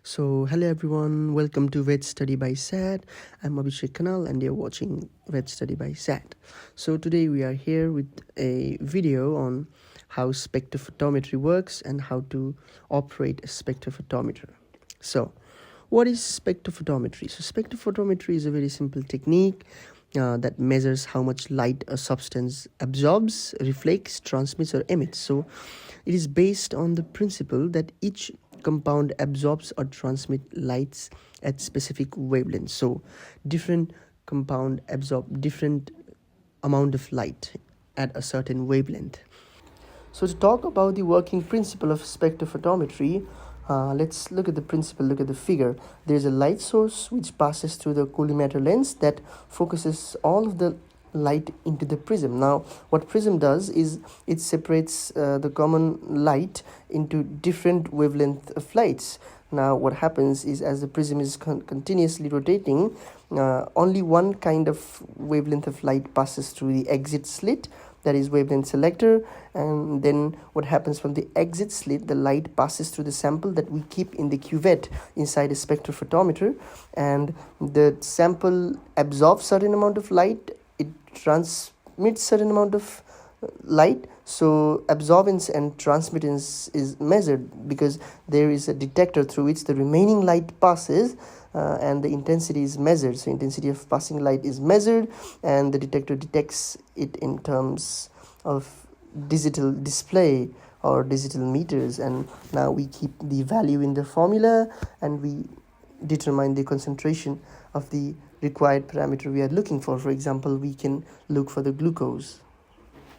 So, hello everyone, welcome to VetstudybySAAT. I'm Abhishek Kanal and you're watching VetstudybySAAT. So, today we are here with a video on how spectrophotometry works and how to operate a spectrophotometer. So, what is spectrophotometry? So, spectrophotometry is a very simple technique that measures how much light a substance absorbs, reflects, transmits, or emits. So, it is based on the principle that each compound absorbs or transmit lights at specific wavelengths. So different compound absorb different amount of light at a certain wavelength. So to talk about the working principle of spectrophotometry, let's look at the principle, look at the figure. There's a light source which passes through the collimator lens that focuses all of the light into the prism. Now what prism does is it separates the common light into different wavelength of lights. Now what happens is, as the prism is continuously rotating, only one kind of wavelength of light passes through the exit slit, that is wavelength selector, and then what happens from the exit slit, the light passes through the sample that we keep in the cuvette inside a spectrophotometer, and the sample absorbs certain amount of light, it transmits certain amount of light. So absorbance and transmittance is measured because there is a detector through which the remaining light passes, and the intensity is measured. So intensity of passing light is measured and the detector detects it in terms of digital display or digital meters, and now we keep the value in the formula and we determine the concentration of the required parameter we are looking for. For example, we can look for the glucose.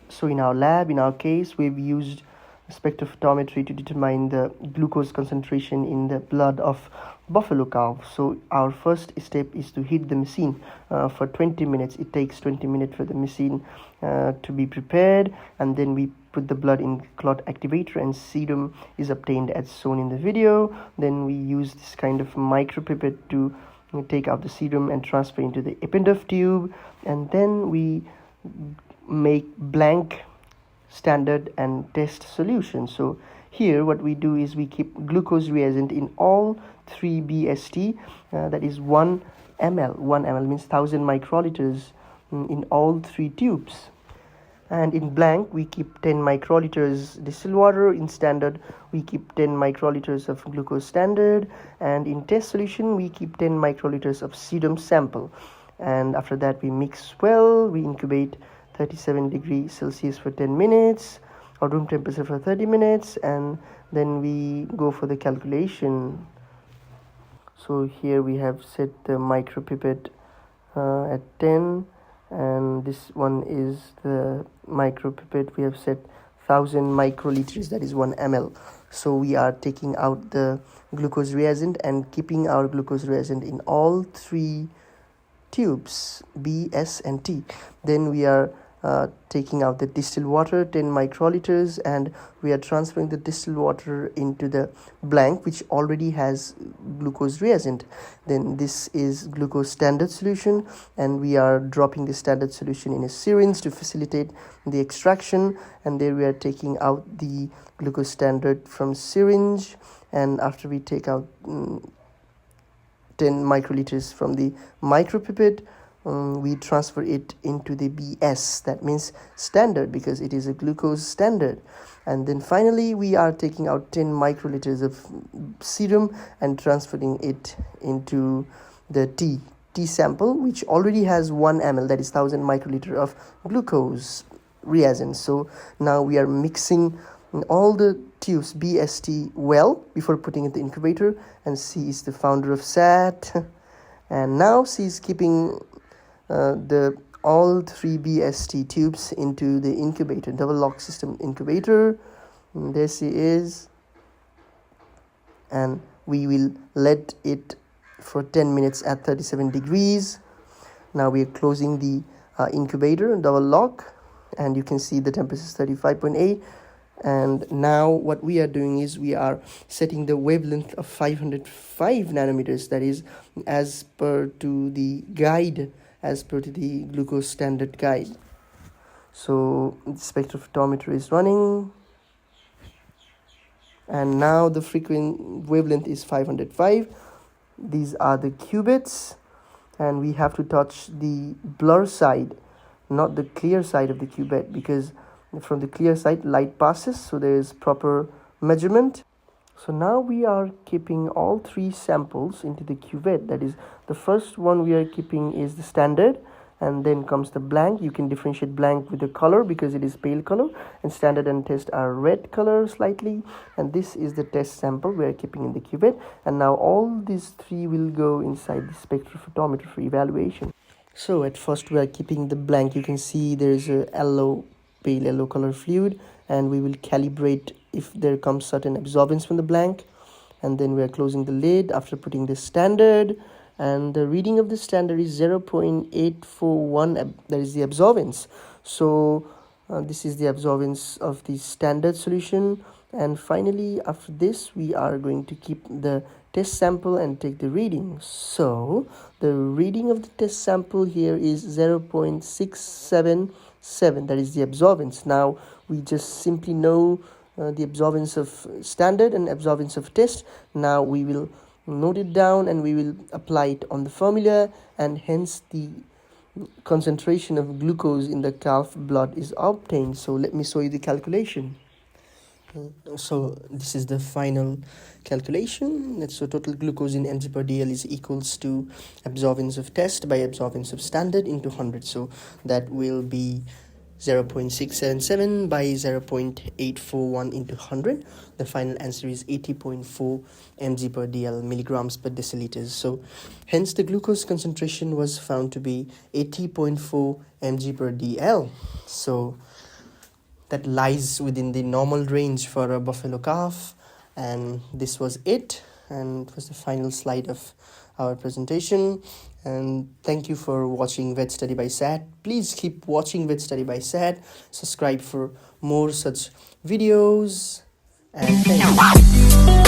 So in our lab, in our case, we've used spectrophotometry to determine the glucose concentration in the blood of buffalo cow. So our first step is to heat the machine for 20 minutes. It takes 20 minutes for the machine to be prepared, and then we put the blood in clot activator and serum is obtained as shown in the video. Then we use this kind of micropipette to take out the serum and transfer into the Eppendorf tube, and then we make blank standard and test solution. So here what we do is we keep glucose reagent in all 3 BST, that is 1 ml. 1 ml means 1000 microliters in all 3 tubes, and in blank we keep 10 microliters distilled water. In standard we keep 10 microliters of glucose standard, and in test solution we keep 10 microliters of serum sample. And after that we mix well, we incubate 37 degrees Celsius for 10 minutes or room temperature for 30 minutes, and then we go for the calculation. So here we have set the micropipette at 10, and this one is the micropipette we have set 1000 microliters, that is 1 ml. So we are taking out the glucose reagent and keeping our glucose reagent in all 3 tubes, B, S and T. Then we are taking out the distilled water, 10 microliters, and we are transferring the distilled water into the blank which already has glucose reagent. Then this is glucose standard solution, and we are dropping the standard solution in a syringe to facilitate the extraction, and there we are taking out the glucose standard from syringe, and after we take out 10 microliters from the micropipette, we transfer it into the BS, that means standard, because it is a glucose standard. And then finally we are taking out 10 microliters of serum and transferring it into the T sample, which already has 1 ml, that is 1000 microliter of glucose reagent. So now we are mixing all the tubes BST well before putting it in the incubator, and she is the founder of SAT, and now she is keeping all 3 BST tubes into the incubator, double lock system incubator. And there she is, and we will let it for 10 minutes at 37 degrees. Now we are closing the incubator, double lock, and you can see the temperature is 35.8. And now what we are doing is we are setting the wavelength of 505 nanometers, that is as per to the guide, as per to the glucose standard guide. So the spectrophotometer is running. and now the wavelength is 505. These are the qubits, and we have to touch the blur side, not the clear side of the qubit, because from the clear side light passes, so there is proper measurement. So now we are keeping all three samples into the cuvette. That is, the first one we are keeping is the standard, and then comes the blank. You can differentiate blank with the color because it is pale color, and standard and test are red color slightly, and this is the test sample we are keeping in the cuvette. And now all these three will go inside the spectrophotometer for evaluation. So at first we are keeping the blank. You can see there is a pale yellow color fluid, and we will calibrate if there comes certain absorbance from the blank. And then we are closing the lid after putting the standard, and the reading of the standard is 0.841. that is the absorbance. So this is the absorbance of the standard solution. And finally, after this, we are going to keep the test sample and take the reading. So the reading of the test sample here is 0.677. that is the absorbance. Now we just simply know the absorbance of standard and absorbance of test. Now we will note it down and we will apply it on the formula, and hence the concentration of glucose in the calf blood is obtained. So let me show you the calculation. So this is the final calculation. So total glucose in mg per dl is equals to absorbance of test by absorbance of standard into 100. So that will be 0.677 by 0.841 into 100. The final answer is 80.4 mg per dl, milligrams per deciliters. So hence the glucose concentration was found to be 80.4 mg per dl. So that lies within the normal range for a buffalo calf. And this was it, and it was the final slide of our presentation. And thank you for watching VetstudybySAAT. Please keep watching VetstudybySAAT. Subscribe for more such videos, and thank you.